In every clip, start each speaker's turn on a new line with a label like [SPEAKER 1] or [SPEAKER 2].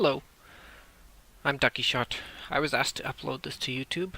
[SPEAKER 1] Hello, I'm Ducky Shot. I was asked to upload this to YouTube,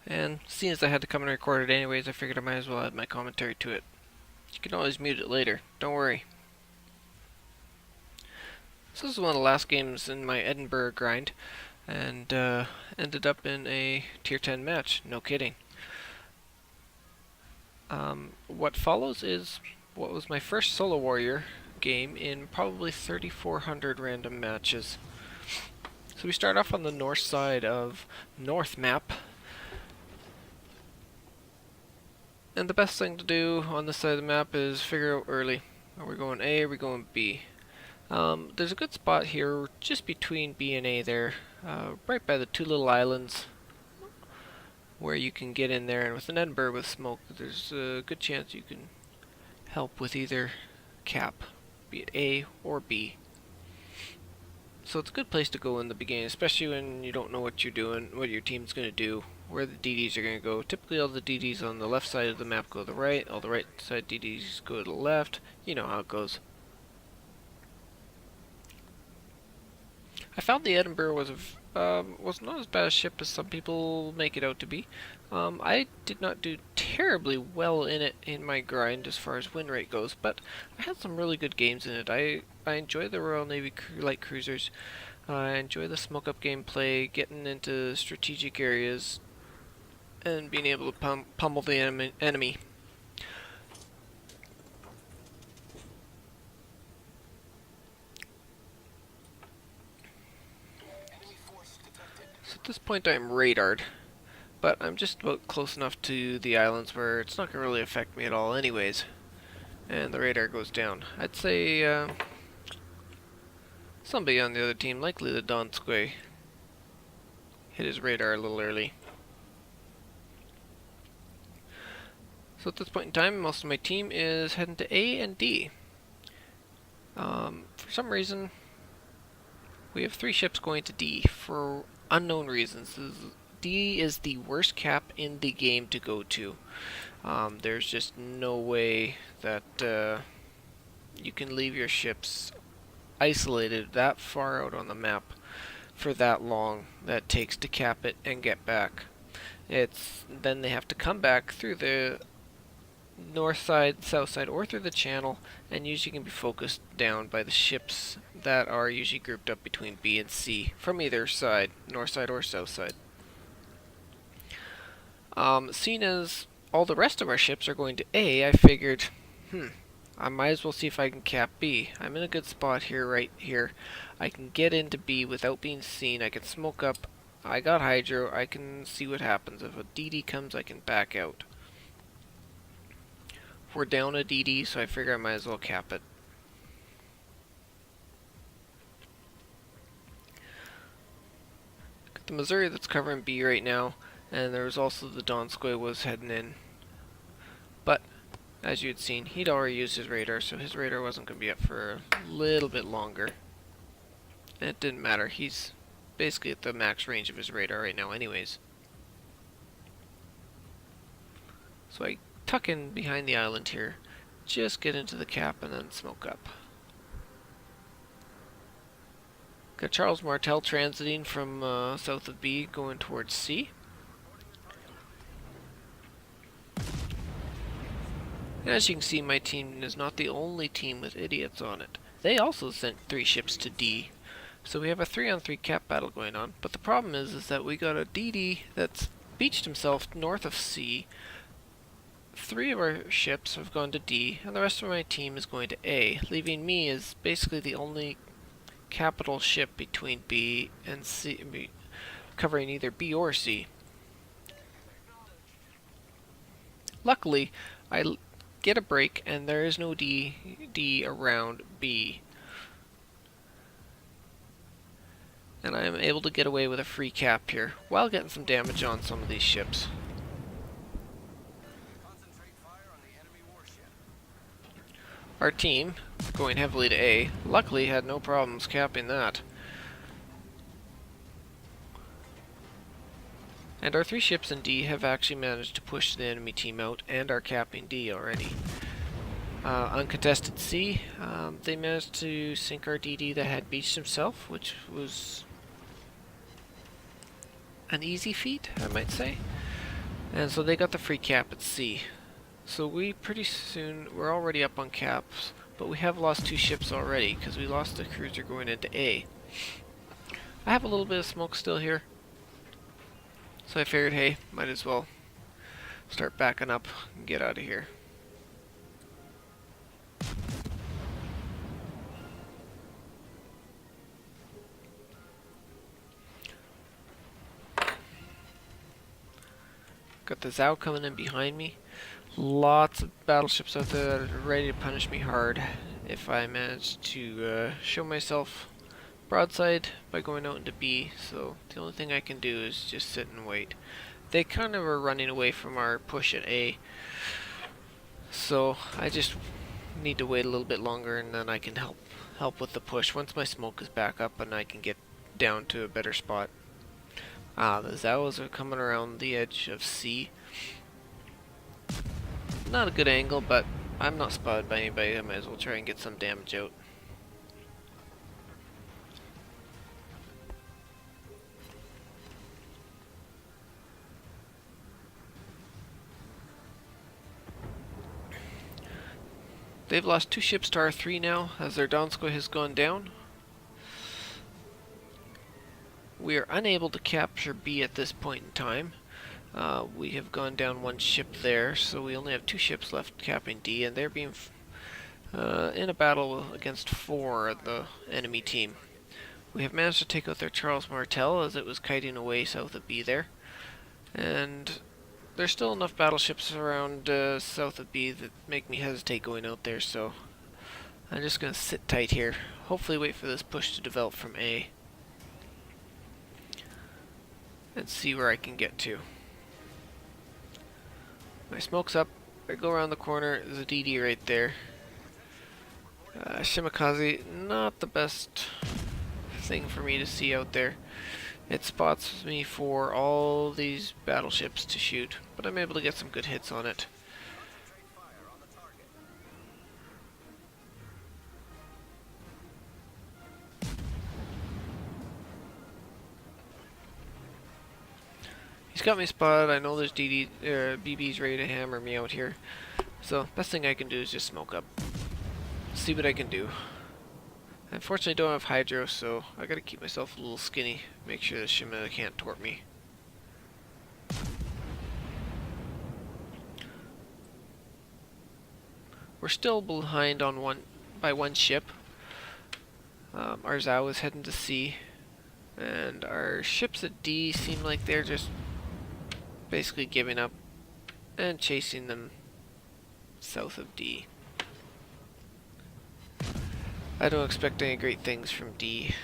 [SPEAKER 1] and seeing as I had to come and record it anyways, I figured I might as well add my commentary to it. You can always mute it later, don't worry. So this is one of the last games in my Edinburgh grind, and ended up in a tier 10 match, no kidding. What follows is what was my first solo warrior game in probably 3,400 random matches. So we start off on the north side of North map. And the best thing to do on this side of the map is figure out early. Are we going A or are we going B? There's a good spot here just between B and A there, right by the two little islands where you can get in there, and with an Edinburgh with smoke, there's a good chance you can help with either cap, be it A or B. So it's a good place to go in the beginning, especially when you don't know what you're doing, what your team's going to do, where the DDs are going to go. Typically all the DDs on the left side of the map go to the right, all the right side DDs go to the left. You know how it goes. I found the Edinburgh was not as bad a ship as some people make it out to be. I did not do terribly well in it in my grind as far as win rate goes, but I had some really good games in it. I enjoy the Royal Navy light cruisers. I enjoy the smoke up gameplay, getting into strategic areas, and being able to pummel the enemy. So at this point I'm radared, but I'm just about close enough to the islands where it's not going to really affect me at all anyways. And the radar goes down. I'd say somebody on the other team, likely the Donskoi, hit his radar a little early. So at this point in time, most of my team is heading to A and D. For some reason, we have 3 ships going to D for unknown reasons. D is the worst cap in the game to go to. There's just no way that you can leave your ships isolated that far out on the map for that long that takes to cap it and get back. Then they have to come back through the north side, south side, or through the channel, and usually can be focused down by the ships that are usually grouped up between B and C from either side, north side or south side. Seeing as all the rest of our ships are going to A, I figured, I might as well see if I can cap B. I'm in a good spot here, right here. I can get into B without being seen. I can smoke up. I got hydro. I can see what happens. If a DD comes, I can back out. We're down a DD, so I figure I might as well cap it. Got the Missouri that's covering B right now, and there's also the Donskoi was heading in. But as you had seen, he'd already used his radar, so his radar wasn't going to be up for a little bit longer. And it didn't matter. He's basically at the max range of his radar right now anyways. So I tuck in behind the island here, just get into the cap and then smoke up. Got Charles Martel transiting from south of B going towards C. And as you can see, my team is not the only team with idiots on it. They also sent 3 ships to D. So we have a 3-on-3 cap battle going on. But the problem is that we got a DD that's beached himself north of C. 3 of our ships have gone to D, and the rest of my team is going to A, leaving me as basically the only capital ship between B and C, covering either B or C. Luckily, I get a break, and there is no D around B. And I am able to get away with a free cap here, while getting some damage on some of these ships. Our team, going heavily to A, luckily had no problems capping that. And our 3 ships in D have actually managed to push the enemy team out and are capping D already. uncontested sea. They managed to sink our DD that had beached himself, which was an easy feat, I might say. And so they got the free cap at sea. So we pretty soon, we're already up on caps, but we have lost 2 ships already, because we lost the cruiser going into A. I have a little bit of smoke still here, so I figured, hey, might as well start backing up and get out of here. Got the Zhao coming in behind me. Lots of battleships out there that are ready to punish me hard if I manage to show myself broadside by going out into B. So the only thing I can do is just sit and wait. They kind of are running away from our push at A, so I just need to wait a little bit longer, and then I can help with the push once my smoke is back up and I can get down to a better spot. The Zhaos are coming around the edge of C. Not a good angle, but I'm not spotted by anybody. I might as well try and get some damage out. They've lost 2 ships to R3 now, as their Donskoy has gone down. We are unable to capture B at this point in time. We have gone down 1 ship there, so we only have 2 ships left capping D, and they're being in a battle against 4 of the enemy team. We have managed to take out their Charles Martel as it was kiting away south of B there, and there's still enough battleships around south of B that make me hesitate going out there, so I'm just going to sit tight here. Hopefully wait for this push to develop from A and see where I can get to. My smoke's up. I go around the corner. There's a DD right there. Shimakaze, not the best thing for me to see out there. It spots me for all these battleships to shoot, but I'm able to get some good hits on it. He's got me spotted. I know there's BB's ready to hammer me out here. So best thing I can do is just smoke up. See what I can do. I unfortunately don't have hydro, so I gotta keep myself a little skinny. Make sure the Shimada can't torp me. We're still behind on by one ship. Our Zhao is heading to C, and our ships at D seem like they're just basically giving up and chasing them south of D. I don't expect any great things from D.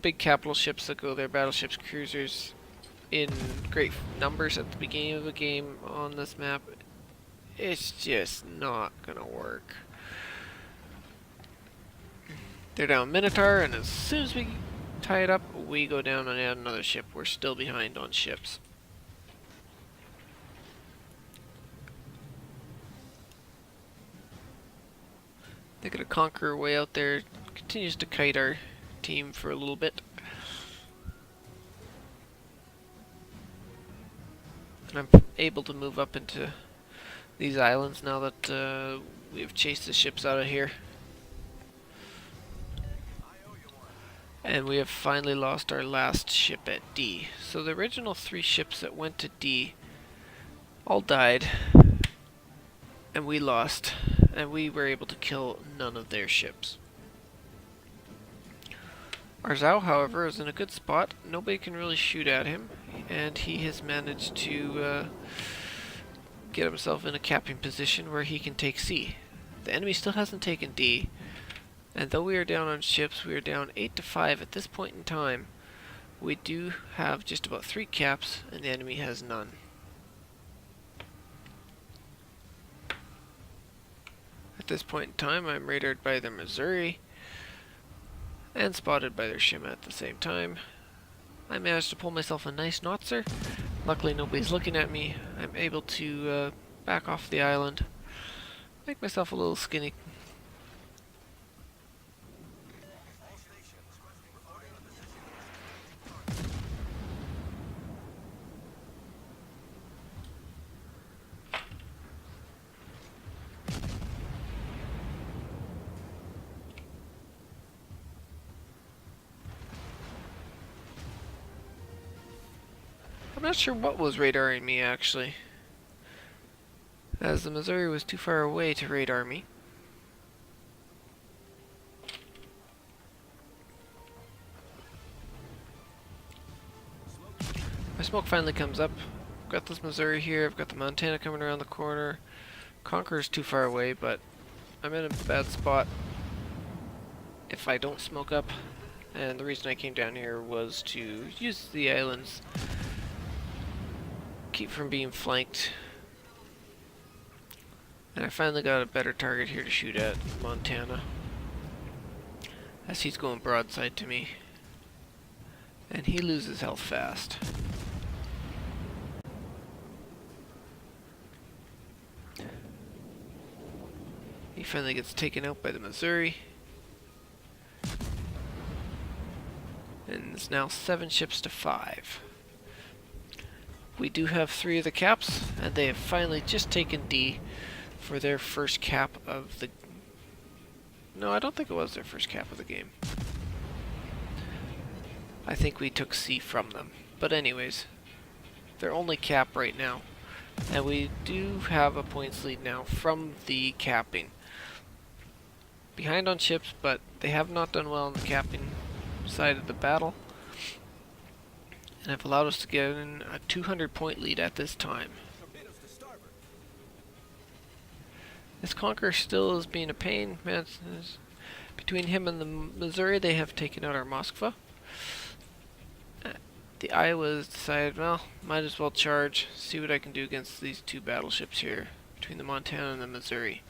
[SPEAKER 1] Big capital ships that go there, battleships, cruisers, in great numbers at the beginning of the game on this map. It's just not gonna work. They're down Minotaur, and as soon as we tie it up, we go down and add another ship. We're still behind on ships. They're gonna conquer way out there. Continues to kite our team for a little bit. And I'm able to move up into these islands now that we've chased the ships out of here. And we have finally lost our last ship at D. So the original 3 ships that went to D all died, and we lost, and we were able to kill none of their ships. Our Zhao, however, is in a good spot. Nobody can really shoot at him, and he has managed to get himself in a capping position where he can take C. The enemy still hasn't taken D, and though we are down on ships, we are down 8-5 at this point in time. We do have just about 3 caps, and the enemy has none. At this point in time, I'm radared by their Missouri and spotted by their Shima at the same time. I managed to pull myself a nice Notzer. Luckily nobody's looking at me. I'm able to back off the island Make myself a little skinny. I'm not sure what was radaring me actually, as the Missouri was too far away to radar me. My smoke finally comes up. I've got this Missouri here, I've got the Montana coming around the corner. Conqueror's too far away, but I'm in a bad spot if I don't smoke up. And the reason I came down here was to use the islands, keep from being flanked. And I finally got a better target here to shoot at, Montana, as he's going broadside to me. And he loses health fast. He finally gets taken out by the Missouri. And it's now 7 ships to 5. We do have 3 of the caps, and they have finally just taken D for their first cap of the... No, I don't think it was their first cap of the game. I think we took C from them. But anyways, their only cap right now. And we do have a points lead now from the capping. Behind on ships, but they have not done well on the capping side of the battle. And have allowed us to get in a 200 point lead at this time. This Conqueror still is being a pain, man. Between him and the Missouri, they have taken out our Moskva. The Iowas decided, well, might as well charge, see what I can do against these 2 battleships here, between the Montana and the Missouri.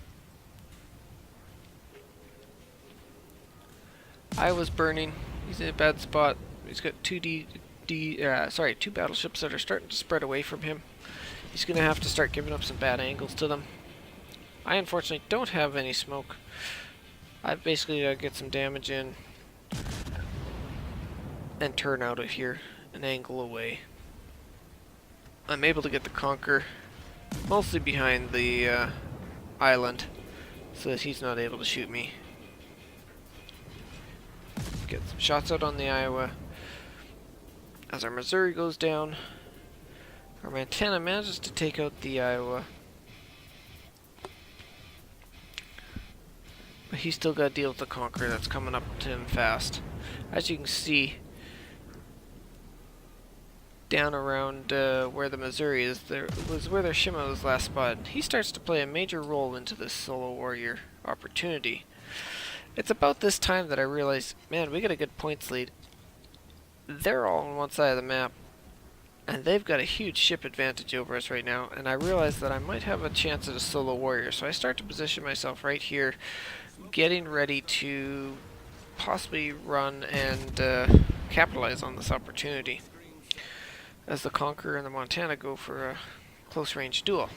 [SPEAKER 1] Iowa's burning, he's in a bad spot. He's got 2 battleships that are starting to spread away from him. He's going to have to start giving up some bad angles to them. I unfortunately don't have any smoke. I've basically got to get some damage in and turn out of here, an angle away. I'm able to get the Conqueror mostly behind the island so that he's not able to shoot me. Get some shots out on the Iowa. As our Missouri goes down, our Montana manages to take out the Iowa. But he's still got to deal with the Conqueror that's coming up to him fast. As you can see, down around where the Missouri is, there was where their Shima was last spotted. He starts to play a major role into this solo warrior opportunity. It's about this time that I realized, man, we got a good points lead. They're all on one side of the map, and they've got a huge ship advantage over us right now, and I realized that I might have a chance at a solo warrior, so I start to position myself right here, getting ready to possibly run and capitalize on this opportunity, as the Conqueror and the Montana go for a close range duel.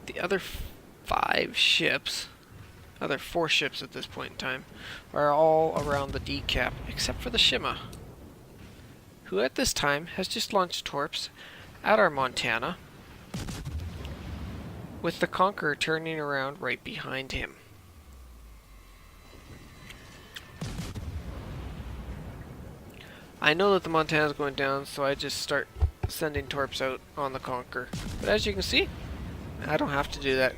[SPEAKER 1] The other 5 ships, other 4 ships at this point in time, are all around the D cap, except for the Shima, who at this time has just launched torps at our Montana, with the Conqueror turning around right behind him. I know that the Montana is going down, so I just start sending torps out on the Conqueror. But as you can see, I don't have to do that.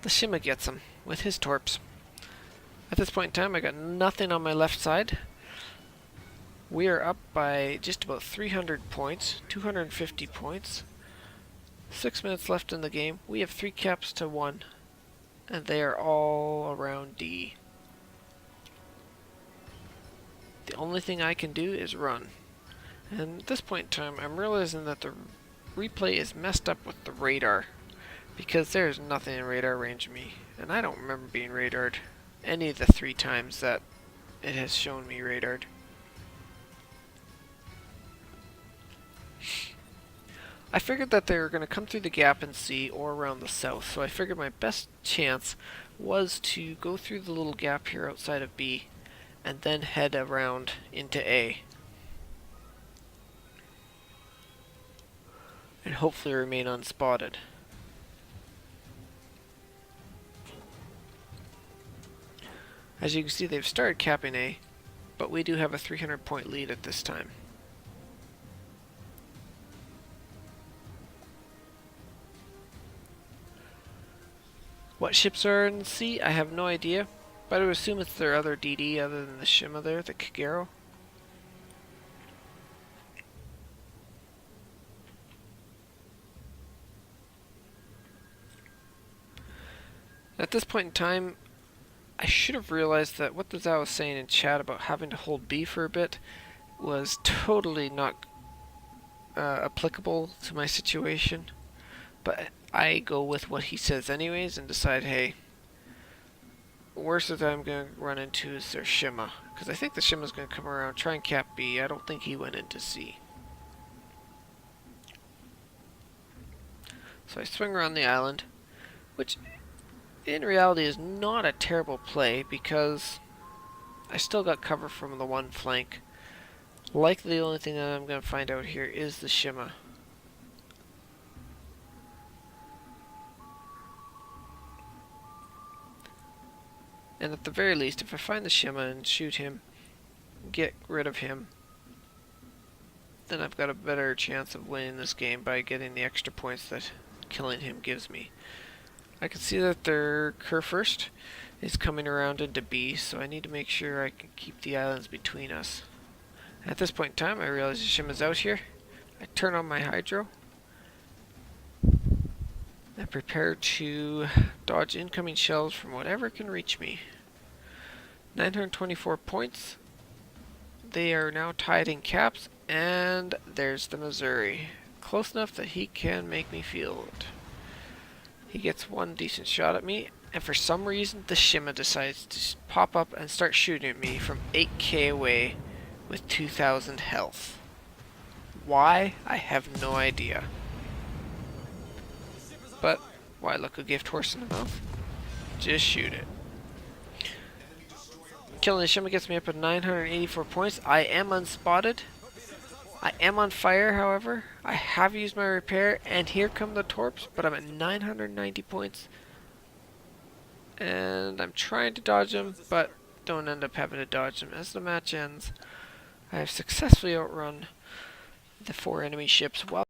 [SPEAKER 1] The Shima gets him with his torps. At this point in time, I got nothing on my left side. We are up by just about 300 points, 250 points. 6 minutes left in the game. We have 3 caps to 1, and they are all around D. The only thing I can do is run. And at this point in time, I'm realizing that the replay is messed up with the radar, because there's nothing in radar range of me, and I don't remember being radared any of the 3 times that it has shown me radared. I figured that they were going to come through the gap in C or around the south, so I figured my best chance was to go through the little gap here outside of B and then head around into A and hopefully remain unspotted. As you can see, they've started capping A, but we do have a 300-point lead at this time. What ships are in C? I have no idea, but I would assume it's their other DD other than the Shima there, the Kagero. At this point in time, I should have realized that what the Zao was saying in chat about having to hold B for a bit was totally not applicable to my situation. But I go with what he says anyways and decide, hey, worst that I'm going to run into is their Shima. Because I think the Shima's going to come around, try and cap B. I don't think he went into C. So I swing around the island, which in reality is not a terrible play because I still got cover from the one flank. Likely the only thing that I'm going to find out here is the Shima. And at the very least, if I find the Shima and shoot him, get rid of him, then I've got a better chance of winning this game by getting the extra points that killing him gives me. I can see that their Kurfürst is coming around into B, so I need to make sure I can keep the islands between us. At this point in time, I realize the Shima's out here. I turn on my hydro. I prepare to dodge incoming shells from whatever can reach me. 924 points. They are now tied in caps, and there's the Missouri. Close enough that he can make me feel it. He gets one decent shot at me, and for some reason the Shima decides to pop up and start shooting at me from 8k away with 2000 health. Why? I have no idea. But why look a gift horse in the mouth? Just shoot it. Killing the Shima gets me up at 984 points. I am unspotted. I am on fire, however. I have used my repair, and here come the torps, but I'm at 990 points. And I'm trying to dodge them, but don't end up having to dodge them. As the match ends, I have successfully outrun the 4 enemy ships while